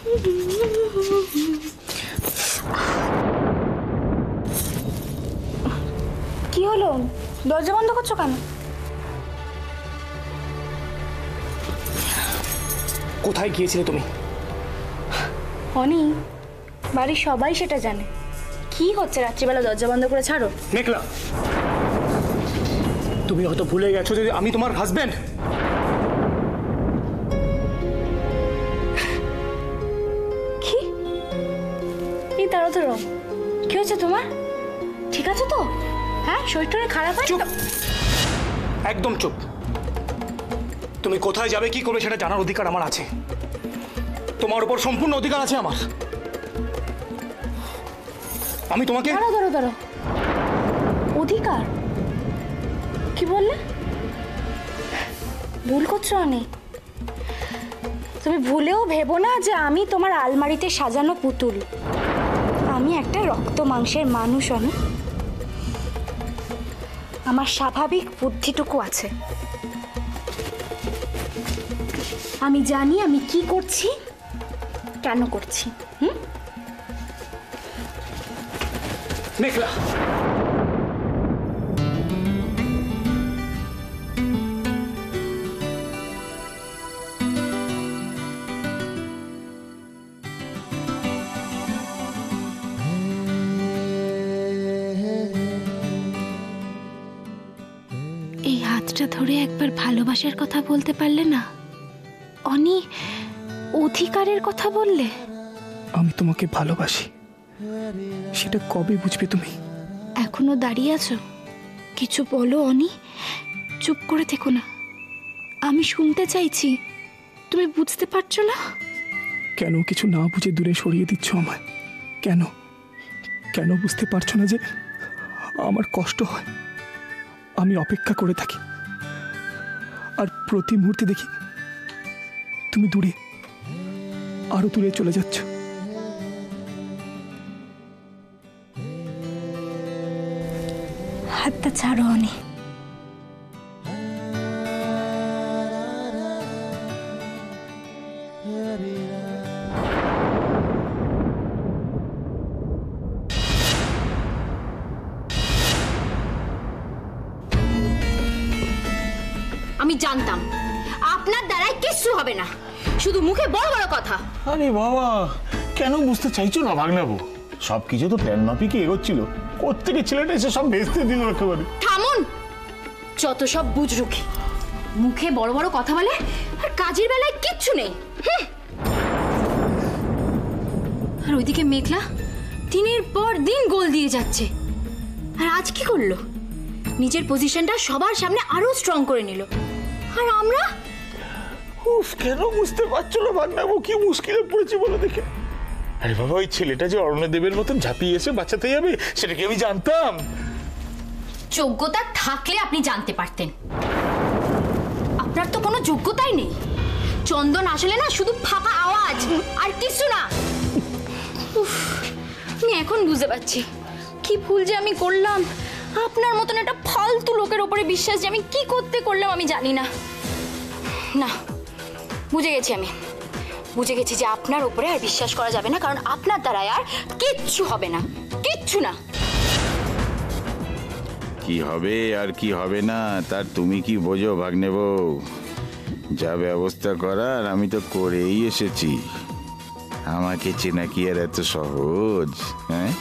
কি হলো? দরজা বন্ধ করছো কেন? কোথায় গিয়েছিলে তুমি? অনি, বাড়ির সবাই সেটা জানে। কি হচ্ছে রাত্রিবেলা দরজা বন্ধ করে ছাড়ো? মেঘলা, তুমি হয়তো ভুলে গেছো যে আমি তোমার হাজবেন্ড। কি? এই তাড়াতাড়ি কি হচ্ছে তোমার? ঠিক আছে তো? হ্যাঁ, শরীরটা খারাপ হয়? চুপ, একদম চুপ। তুমি কোথায় যাবে, কি করবে সেটা জানার অধিকার আমার আছে। তোমার উপর সম্পূর্ণ অধিকার আছে আমার। আমি তোমাকে দাঁড়াও, অধিকার কি বললে? ভুল করছো অনি। তুমি ভুলেও ভেবো না যে আমি তোমার আলমারিতে সাজানো পুতুল। আমি একটা রক্ত মাংসের মানুষ অনি। আমার স্বাভাবিক বুদ্ধিটুকু আছে। আমি জানি আমি কি করছি, কেন করছি। মেঘলা, এই হাতটা ধরে একবার ভালোবাসার কথা বলতে পারলে না অনি? অধিকারের কথা বললে। আমি তোমাকে ভালোবাসি, সেটা কবে বুঝবে তুমি? এখনো দাঁড়িয়ে আছো? কিছু বলো অনি, চুপ করে থেকো না। আমি শুনতে চাইছি। তুমি বুঝতে পারছো না? কেন কিছু না বুঝে দূরে সরিয়ে দিচ্ছ আমায়? কেন কেন বুঝতে পারছো না যে আমার কষ্ট হয়? আমি অপেক্ষা করে থাকি, আর প্রতি মুহূর্তে দেখি তুমি দূরে, আরো দূরে চলে যাচ্ছ। হাতটা ছাড়ো অনি। আমি জানতাম আপনার দ্বারাই কিচ্ছু হবে না, শুধু মুখে বড় বড় কথা। আরে বাবা, কেন বুঝতে চাইছো না ভাগনাবু? সবকিছু তো প্ল্যান মাফিকই এগোচ্ছিল, কোত্থেকে ছেলেটা এসে সব ভেস্তে দিল একেবারে। থামুন, যত সব বুজরুকি। মুখে বড় বড় কথা বলে আর কাজের বেলায় কিচ্ছু নেই। আর ওইদিকে মেঘলা দিনের পর দিন গোল দিয়ে যাচ্ছে। আর আজ কি করলো? নিজের পজিশনটা সবার সামনে আরো স্ট্রং করে নিল। আর আমরা উফ, কেন বুঝতে পারছো না ভাগনাবু কি মুশকিলে পড়েছি বলো দেখে? আরে বাবা, ওই ছেলেটা যে অরণ্যদেবের মতন ঝাঁপিয়ে এসে বাঁচাতে যাবে সেটা কি আমি জানতাম? যোগ্যতা থাকলে আপনি জানতে পারতেন। আপনার তো কোনো যোগ্যতাই নেই। চন্দন আসলে না শুধু ফাঁকা আওয়াজ আর কিছু না। আমি এখন বুঝতে পারছি কি ভুল যে আমি করলাম। আপনার মতন একটা ফালতু লোকের ওপরে বিশ্বাস যে আমি কি করতে করলাম আমি জানি না। না, বুঝে গেছি আমি। বুঝে গেছি যে আপনার ওপরে আর বিশ্বাস করা যাবে না, কারণ আপনার দ্বারাই আর কিচ্ছু হবে না, কিচ্ছু না। কি হবে আর কি হবে না তার তুমি কি বোঝো ভাগ্নে বউ? যা ব্যবস্থা করার আমি তো করেই এসেছি। আমাকে চেনা কি আর এত সহজ? হ্যাঁ,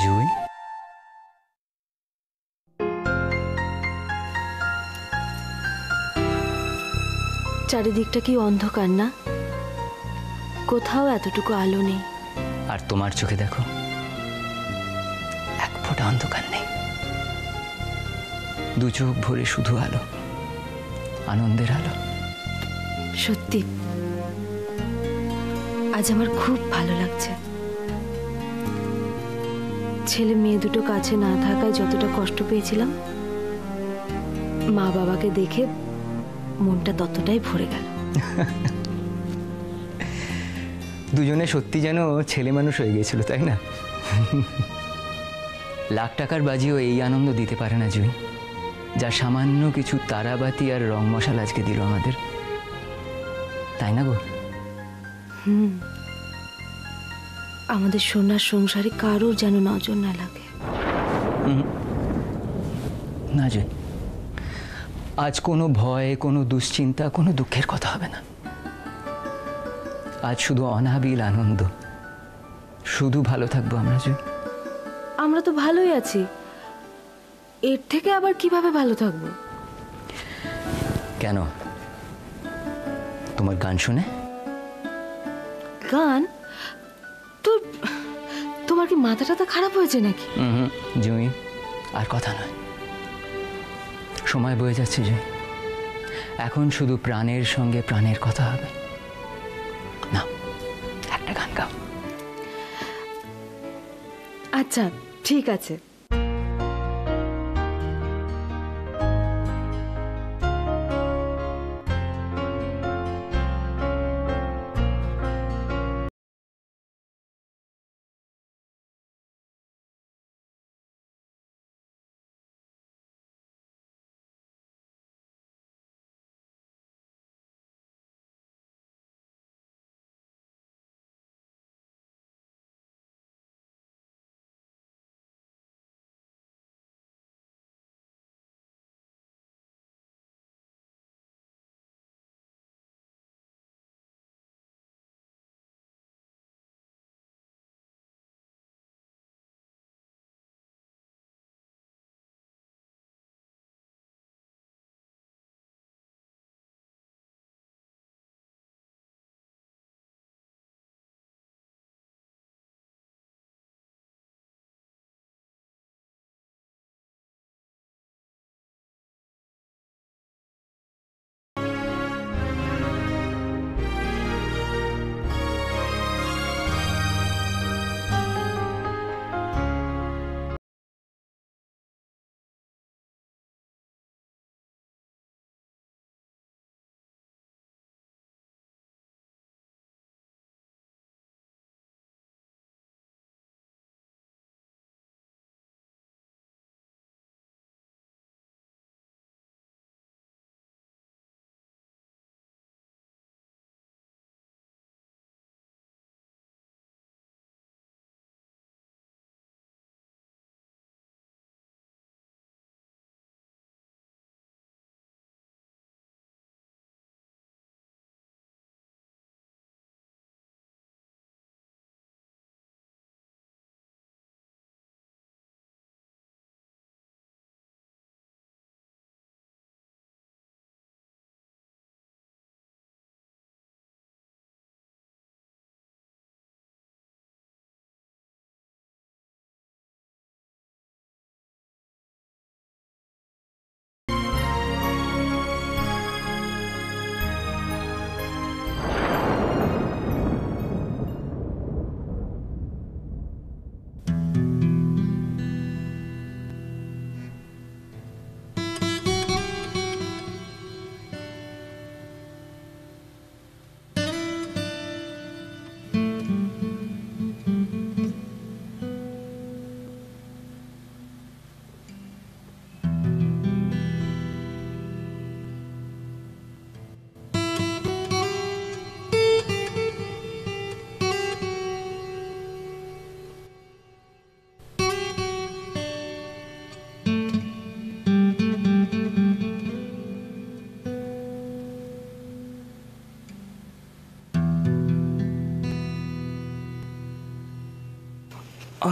জুই, চারিদিকটা কি অন্ধকার না? কোথাও এতটুকু আলো নেই। আর তোমার চোখে দেখো, এক ফোঁটা অন্ধকার নেই। দু চোখ ভরে শুধু আলো, আনন্দের আলো। সত্যি আজ আমার খুব ভালো লাগছে। ছেলে মেয়ে দুটো কাছে না থাকায় যতটা কষ্ট পেয়েছিলাম, মা বাবাকে দেখে মনটা ততটাই ভরে গেল। দুজনে সত্যি যেন ছেলে মানুষ হয়ে গিয়েছিল, তাই না? লাখ টাকার বাজিও এই আনন্দ দিতে পারে না জুই, যা সামান্য কিছু তারাবাতি আর রং মশাল আজকে দিল আমাদের, তাই না গো? আমাদের সোনার সংসারে কারোর যেন নজর না লাগে। না জুই, আজ কোনো ভয়, কোনো দুশ্চিন্তা, কোনো দুঃখের কথা হবে না। আজ শুধু অনাবিল আনন্দ, শুধু ভালো থাকবো আমরা জুই। আমরা তো ভালোই আছি, এর থেকে আবার কিভাবে ভালো থাকবো? কেন, তোমার গান শুনে? গান? তোমার কি মাথা টাথা খারাপ হয়েছে নাকি? জুই, আর কথা নয়, সময় বয়ে যাচ্ছে জুই, এখন শুধু প্রাণের সঙ্গে প্রাণের কথা হবে। না, একটা গান গাও। আচ্ছা ঠিক আছে।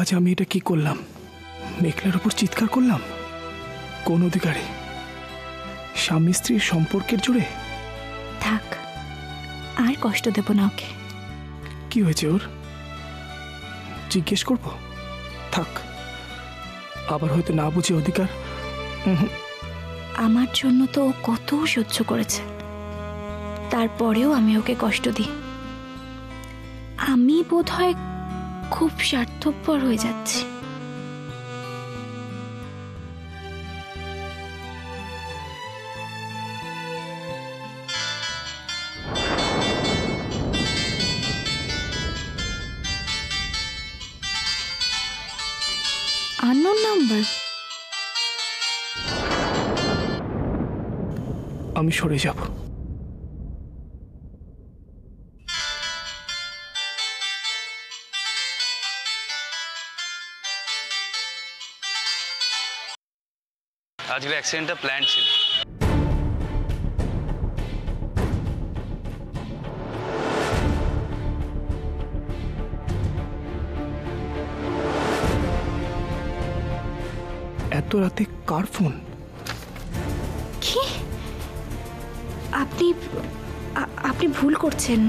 আজ আমি এটা কি করলাম? মেঘলার উপর চিৎকার করলাম? কোন অধিকারে? স্বামী স্ত্রীর সম্পর্কের জোরে? থাক, আর কষ্ট দেব না ওকে। কি হয়েছে ওর? জিজ্ঞেস করব? থাক, আবার হয়তো না বুঝে অধিকার। আমার জন্য তো ও কত সহ্য করেছে, তারপরেও আমি ওকে কষ্ট দিই। আমি বোধহয় খুব স্বার্থপর হয়ে যাচ্ছি। Unknown number? আমি সরে যাব। আজকের অ্যাক্সিডেন্টটা প্ল্যান ছিল। এত রাতে কার ফোন? কি? আপনি আপনি ভুল করছেন।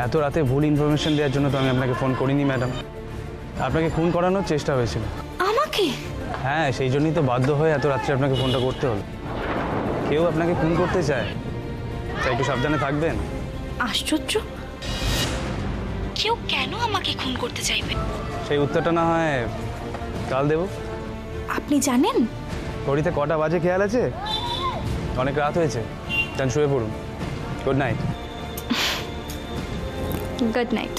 এত রাতে ভুল ইনফরমেশন দেওয়ার জন্য তো আমি আপনাকে ফোন করিনি ম্যাডাম। আপনাকে খুন করানোর চেষ্টা হয়েছিল। আমাকে? হ্যাঁ, সেই জন্যই তো বাধ্য হয়ে এত রাত্রে আপনাকে ফোনটা করতে হলো। কেউ আপনাকে খুন করতে চায়, তাই একটু সাবধানে থাকবেন। আশ্চর্য, কেউ কেন আমাকে খুন করতে চাইবে? সেই উত্তরটা না হয় কাল দেব। আপনি জানেন ঘড়িতে কটা বাজে খেয়াল আছে? অনেক রাত হয়েছে, যান শুয়ে পড়ুন। Good night. Good night.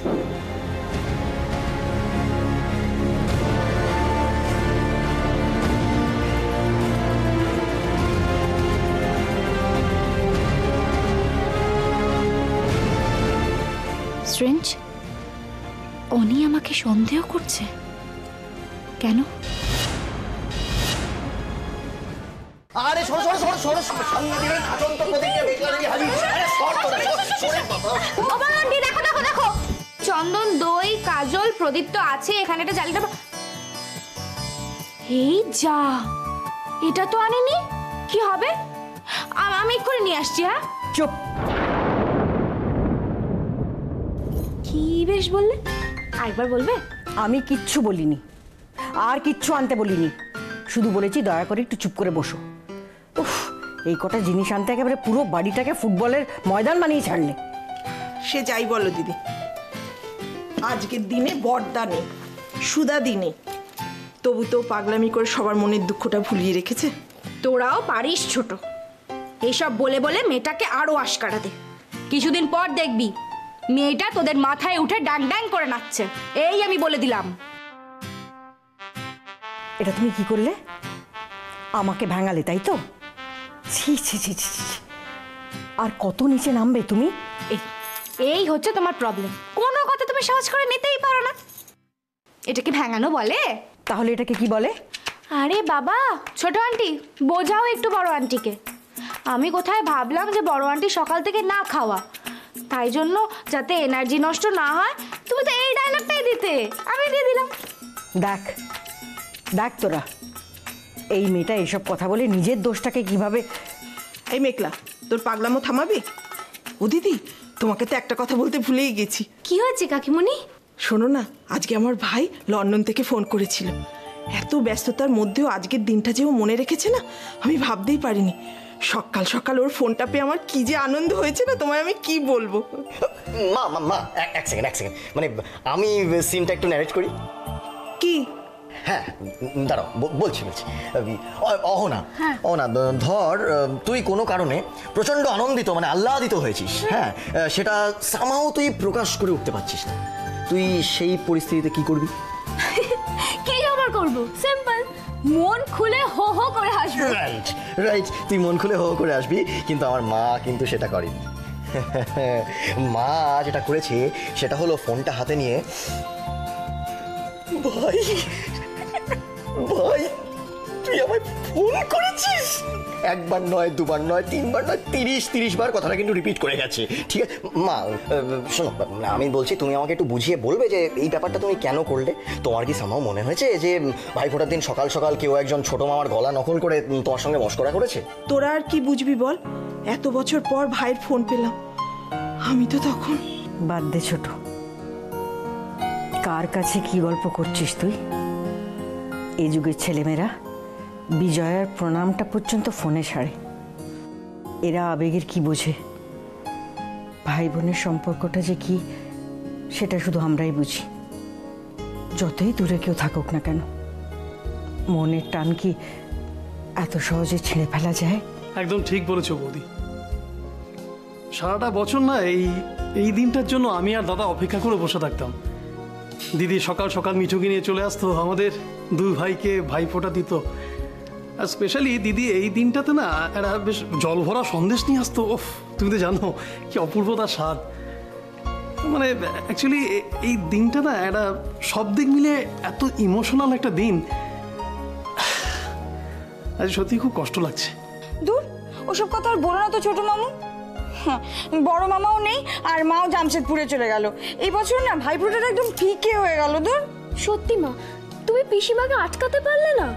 Strange, Oni আমাকে সন্দেহ করছে কেন? আরে সরো সরো সরো সরো সঙ্গে দিবেন আতঙ্ক প্রতিক্রিয়া বিক্লারি হাজির। আরে সর করে সরে বাবা। বাবা আন্টি, দেখো দেখো দেখো, চন্দন, দই, কাজল, প্রদীপ তো আছে এখানে। একটা জালিটা এই যা, এটা তো আনেনি। কি হবে? আমি এক্ষুনি নিয়ে আসছি। হ্যাঁ চুপ। কি বেশ বললে? আরেকবার বলবে? আমি কিচ্ছু বলিনি, আর কিচ্ছু আনতে বলিনি, শুধু বলেছি দয়া করে একটু চুপ করে বসো। উফ, এই কটা জিনিস আনতে একেবারে পুরো বাড়িটাকে ফুটবলের ময়দান বানিয়ে ছাড়লে। সে যাই বলো দিদি, আজকের দিনে বড়দা নেই, সুদা দিনে, তবু তো পাগলামি করে সবার মনের দুঃখটা ভুলিয়ে রেখেছে। তোরাও পারিস ছোট, এইসব বলে বলে মেয়েটাকে আরো আশকারা দে। কিছুদিন পর দেখবি মেয়েটা তোদের মাথায় উঠে ড্যাং ড্যাং করে নাচছে। এই আমি বলে দিলাম। এটা তুমি কি করলে? আমাকে ভাঙালে, তাই তো? ছি ছি ছি ছি ছি। আর কত নিচে নামবে তুমি? এই হচ্ছে তোমার প্রবলেম, কোনো কথা তুমি সহজ করে নিতেই পারো না। এটাকে ভাঙানো বলে? তাহলে এটাকে কি বলে? আরে বাবা, ছোট আন্টি বোঝাও একটু বড় আন্টিকে। আমি কোথায় ভাবলাম যে বড় আন্টি সকাল থেকে না খাওয়া, তাই জন্য যাতে এনার্জি নষ্ট না হয় তুমি তো এই ডায়লগটাই দিতে, আমি দিয়ে দিলাম। দেখ দেখ তোরা, এই মেয়েটা এসব কথা বলে নিজের দোষটাকে কিভাবে। এই মেঘলা, তোর পাগলামো থামাবি? ও দিদি, তোমাকে তো একটা কথা বলতে ভুলেই গেছি। কি হয়েছে কাকিমণি? শোনো না, আজকে আমার ভাই লন্ডন থেকে ফোন করেছিল। এত ব্যস্ততার মধ্যেও আজকের দিনটা যে ও মনে রেখেছে না, আমি ভাবতেই পারিনি। সকাল সকাল ওর ফোনটা পেয়ে আমার কি যে আনন্দ হয়েছে না, তোমায় আমি কি বলবো। মা মা মা এক সেকেন্ড, মানে আমি সিনটা একটু ন্যারেট করি। কি? হ্যাঁ দাঁড়াও, বলছি অহনা, ধর তুই কোনো কারণে প্রচণ্ড আনন্দিত, মানে আহ্লাদিত হয়েছিস, হ্যাঁ, সেটা সামাও তুই প্রকাশ করে উঠতে পারছিস না। তুই সেই পরিস্থিতিতে কি করবি? কি আবার করবো? সিম্পল, মন খুলে হো হো করে হাসবো। রাইট রাইট, তুই মন খুলে হো করে আসবি, কিন্তু আমার মা কিন্তু সেটা করেনি। মা যেটা করেছে সেটা হলো ফোনটা হাতে নিয়ে, ভাই ভাই তুই আমায় ফোন করেছিস, একবার নয়, দুবার নয়, তিনবার নয়, 30 বার কথাটা কিন্তু রিপিট করে গেছে। ঠিক আছে মা, শোনো, আমি বলছি তুমি আমাকে একটু বুঝিয়ে বলবে যে এই ব্যাপারটা তুমি কেন করলে? তোমার কি সামাও মনে হয়েছে যে ভাই ফোটার দিন সকাল সকাল কেউ একজন ছোট মামার গলা নকল করে তোমার সঙ্গে মশকরা করেছে? তোরা আর কি বুঝবি বল, এত বছর পর ভাইয়ের ফোন পেলাম, আমি তো তখন। বাদ দে ছোট, কার কাছে কি গল্প করছিস তুই? এই যুগের ছেলেমেয়েরা বিজয়ার প্রণামটা পর্যন্ত ফোনে সারে। এরা আবেগের কি বোঝে? ভাই বোনের সম্পর্কটা যে কি সেটা শুধু আমরাই বুঝি। যতই দূরে কেউ থাকুক না কেন, মনের টান কি এত সহজে ছিঁড়ে ফেলা যায়? একদম ঠিক বলেছো বৌদি। সারাটা বছর না এই দিনটার জন্য আমি আর দাদা অপেক্ষা করে বসে থাকতাম। দিদি সকাল সকাল মিঠুকে নিয়ে চলে আসতো, আমাদের দুই ভাইকে ভাইফোঁটা দিত। আর স্পেশালি দিদি এই দিনটাতে না একটা বেশ জল ভরা সন্দেশ নিয়ে আসতো। ওফ, তুমি তো জানো কি অপূর্ব তার স্বাদ। মানে অ্যাকচুয়ালি এই দিনটা না একটা সব দিক মিলে এত ইমোশনাল একটা দিন। আজ সত্যি খুব কষ্ট লাগছে। দূর, ওসব কথা আর বলো না তো ছোট মামু। হ্যাঁ, বড় মামাও নেই আর মাও জামশেদপুরে চলে গেল। এই বছর না ভাইফোঁটাটা একদম ফিকে হয়ে গেল। দূর, সত্যি মা, তুমি পিসিমাকে আটকাতে পারলে না?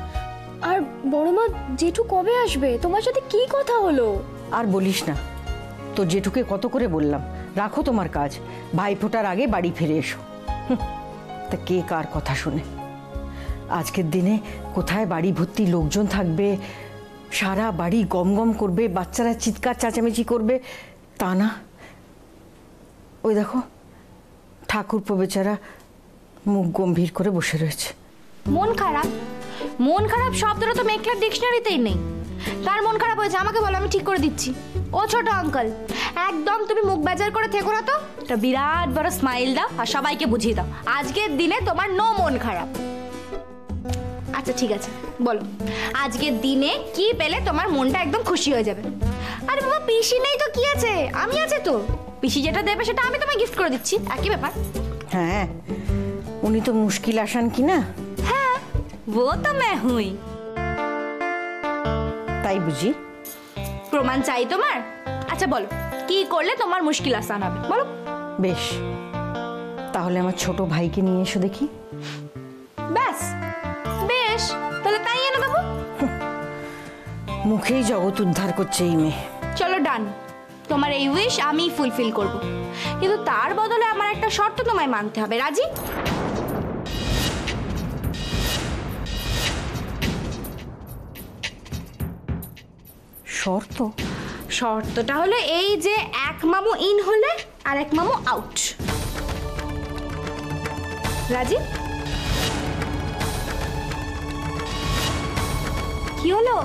আর বড় মা জেঠু কবে আসবে? তোমার সাথে কি কথা হলো? আর বলিস না, তো জেঠুকে কত করে বললাম রাখো তোমার কাজ, ভাইফোঁটার আগে বাড়ি ফিরে এসো। তা কে কার কথা শুনে? আজকের দিনে কোথায় বাড়ি ভর্তি লোকজন থাকবে, সারা বাড়ি গম গম করবে, বাচ্চারা চিৎকার চেঁচামেচি করবে, তা না। ওই দেখো ঠাকুরপো বেচারা মুখ গম্ভীর করে বসে রয়েছে। মন খারাপ? মন খারাপ শব্দটা তো মেঘলার ডিকশনারিতেই নেই। কার মন খারাপ হয়েছে আমাকে বলো, আমি ঠিক করে দিচ্ছি। ও ছোট আঙ্কেল, একদম তুমি মুখ বেজার করে থেকো না তো, একটা বিরাট বড় স্মাইল দাও আর সবাইকে বুঝিয়ে দাও আজকের দিনে তোমার নো মন খারাপ। আচ্ছা ঠিক আছে, বলো আজকের দিনে কি পেলে তোমার মনটা একদম খুশি হয়ে যাবে? আরে বাবা, পিসি নেই তো কি আছে, আমি আছে তো। পিসি যেটা দেবে সেটা আমি তোমায় গিফট করে দিচ্ছি, একই ব্যাপার। হ্যাঁ, উনি তো মুশকিল আসান কি না? হ্যাঁ, वो तो मैं हुई। তাই বুঝি? প্রমাণ চাই তোমার? আচ্ছা বলো, কি করলে তোমার মুশকিল আসান হবে, বলো। বেশ, তাহলে আমার ছোট ভাইকে নিয়ে এসো দেখি। ব্যাস, বেশ, তাহলে তাই এনে দেবো। মুখেই জগৎ উদ্ধার করছে এই মেয়ে। চলো ডান, তোমার এই উইশ আমি ফুলফিল করব, কিন্তু তার বদলে আমার একটা শর্ত তোমায় মানতে হবে। রাজি? শর্ত? শর্তটা হলো এই যে এক মামু ইন হলে আর এক মামু আউট। রাজি? কি হলো,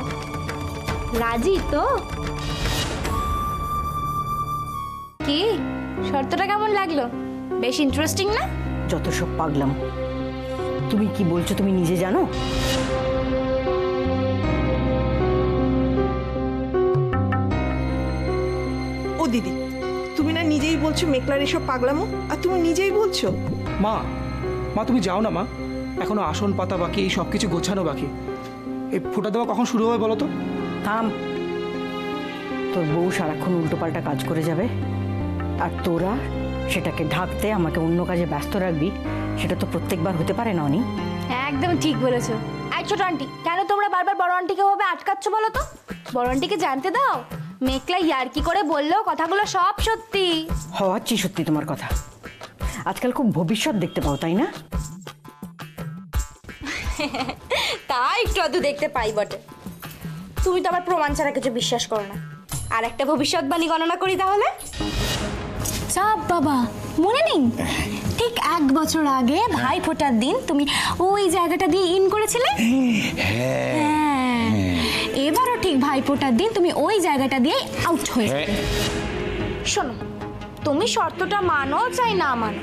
রাজি তো? কি শর্তটা কেমন লাগলো? বেশ ইন্টারেস্টিং না? যত সব পাগলাম। তুমি কি বলছো তুমি নিজে জানো? ও দিদি, তুমি না নিজেই বলছো মেঘলার এসব পাগলামো, আর তুমি নিজেই বলছো। মা, মা তুমি যাও না মা, এখনো আসন পাতা বাকি, এই সব কিছু গোছানো বাকি। এই ফোঁটা দেওয়া কখন শুরু হবে বলো তো? থাম, তোর বউ সারাক্ষণ উল্টোপাল্টা কাজ করে যাবে, আর তোরা সেটাকে ঢাকতে আমাকে অন্য কাজে ব্যস্ত রাখবি, সেটা তো প্রত্যেকবার হতে পারে না। অনি, একদম ঠিক বলেছো। এই ছোট আন্টি, কেন তোমরা বারবার বড় আন্টিকে ভাবে আটকাচ্ছ বলো তো? বড় আন্টিকে জানতে দাও, মেঘলা ইয়ার্কি করে বললেও কথাগুলো সব সত্যি। হওয়াচ্ছি সত্যি তোমার কথা। আজকাল খুব ভবিষ্যৎ দেখতে পাও, তাই না? তাই একটু আধটু দেখতে পাই বটে। তুমি তো আবার প্রমাণ ছাড়া কিছু বিশ্বাস করো না। আর একটা ভবিষ্যৎবাণী গণনা করি তাহলে। চাপ বাবা, মনে নেই? ঠিক 1 বছর আগে ভাইফোঁটার দিন তুমি ওই জায়গাটা দিয়ে ইন করেছিলে। হ্যাঁ, এবারও ঠিক ভাইফোঁটার দিন তুমি ওই জায়গাটা দিয়ে আউট হয়েছিলে। শোনো, তুমি শর্তটা মানো চাই না মানো,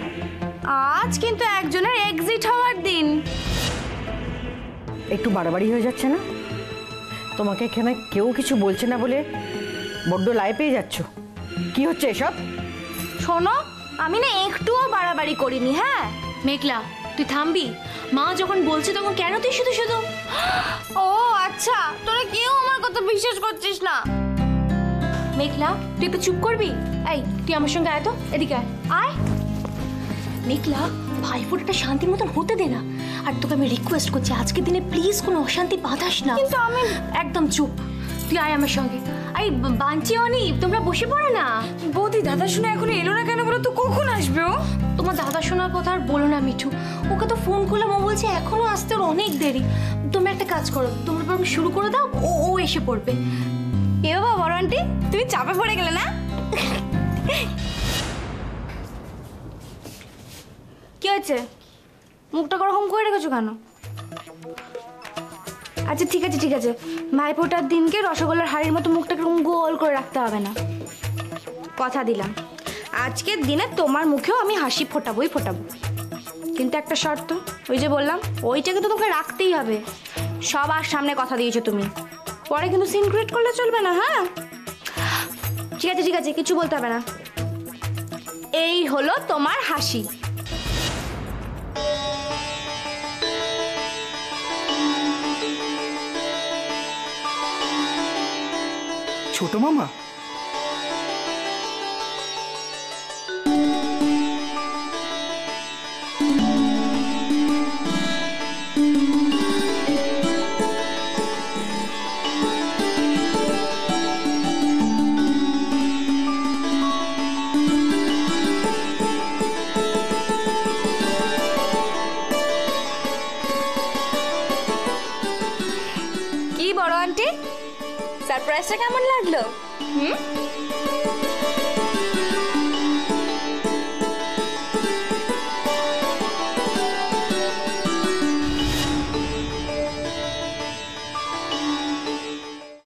আজ কিন্তু একজনের এক্সিট হওয়ার দিন। একটু বাড়াবাড়ি হয়ে যাচ্ছে না? তোমাকে এখানে কেউ কিছু বলছে না বলে বড্ড লাই পেয়ে যাচ্ছ। কি হচ্ছে এসব? শোনো, আমি না একটুও বাড়াবাড়ি করিনি। হ্যাঁ মেঘলা, তুই থামবি? মা যখন বলছে তখন কেন তুই শুধু শুধু? ও আচ্ছা, তোরা কেউ আমার কথা বিশ্বাস করছিস না। মেঘলা, তুই একটু চুপ করবি? এই, তুই আমার সঙ্গে আয় তো, এদিকে আয়। আয়। মেঘলা, ভাইফোঁটাটা শান্তির মতন হতে দে না। আর তোকে আমি রিকোয়েস্ট করছি, আজকের দিনে প্লিজ কোনো অশান্তি বাঁধাস না। কিন্তু আমি একদম চুপ, তুই আয় আমার সঙ্গে। এই বাঞ্চি অনি, তোমরা বসে পড়ো না। বৌদি, দাদা শুনে এখনো এলো না কেন বলো তো? কখন আসবে ও? তোমার দাদা শোনার কথা আর বলো না মিঠু, ওকে তো ফোন করলাম, ও বলছে এখনো আসতে ওর অনেক দেরি। তোমরা একটা কাজ করো, তোমরা বরং শুরু করে দাও, ও এসে পড়বে। এ বাবা, বড় আন্টি তুমি চাপে পড়ে গেলে না? কি হয়েছে? মুখটা ওরকম করে রেখেছো কেন? আচ্ছা ঠিক আছে ঠিক আছে, ভাইফোঁটার দিনকে রসগোল্লার হাড়ির মতো মুখটা এরকম গোল করে রাখতে হবে না। কথা দিলাম, আজকের দিনে তোমার মুখেও আমি হাসি ফোটাবোই ফোটাবো। কিন্তু একটা শর্ত, ওই যে বললাম ওইটাকে তো তোকে রাখতেই হবে। সবার সামনে কথা দিয়েছো তুমি, পরে কিন্তু সিন ক্রিয়েট করলে চলবে না। হ্যাঁ ঠিক আছে ঠিক আছে, কিছু বলতে হবে না। এই হলো তোমার হাসি। ছোট মামা, কি বড় আন্টি, সারপ্রাইজটা কেমন লাগলো?